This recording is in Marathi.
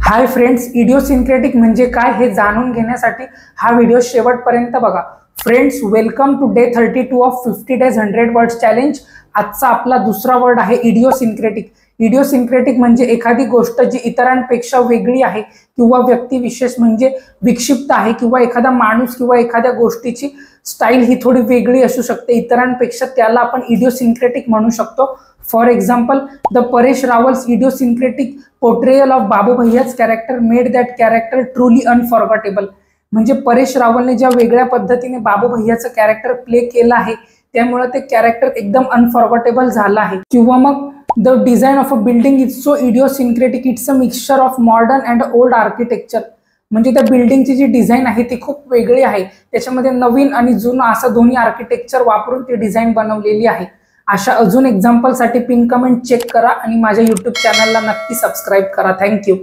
हाय फ्रेंड्स, इडिओसिंक्रेटिक म्हणजे काय हे जाणून घेण्यासाठी हा व्हिडिओ शेवटपर्यंत बघा। Friends, welcome to day 32 of 50 days 100 words challenge. आजचा आपला दुसरा वर्ड आहे इडिओसिंक्रेटिक। इडिओसिंक्रेटिक म्हणजे एखादी गोष्ट जी इतरांपेक्षा वेगळी आहे किंवा व्यक्तिविशेष म्हणजे विक्षिप्त आहे किंवा एखादा माणूस किंवा एखाद्या गोष्टीची स्टाईल ही थोडी वेगळी असू शकते इतरांपेक्षा, त्याला आपण इडिओसिंक्रेटिक म्हणू शकतो। For example, the Paresh Rawal's idiosyncratic portrayal of Babu Bhaiya's character made that character truly unforgettable. म्हणजे परेश रावलने ज्या वेगळ्या पद्धतीने बाबू भैयाचं कॅरेक्टर प्ले केलं आहे त्यामुळे ते कॅरेक्टर एकदम अनफॉरगेटेबल झालं आहे। किंवा मग the design of a building is so idiosyncratic it's a mixture of modern and old architecture. म्हणजे त्या बिल्डिंगची जी डिझाईन आहे ती खूप वेगळी आहे, त्याच्यामध्ये नवीन आणि जुनं असं दोन्ही आर्किटेक्चर वापरून ती डिझाईन बनवलेली आहे। अशा अजून एक्झाम्पलसाठी पिन कमेंट चेक करा आणि माझ्या यूट्यूब चॅनलला नक्की सबस्क्राईब करा। थँक्यू।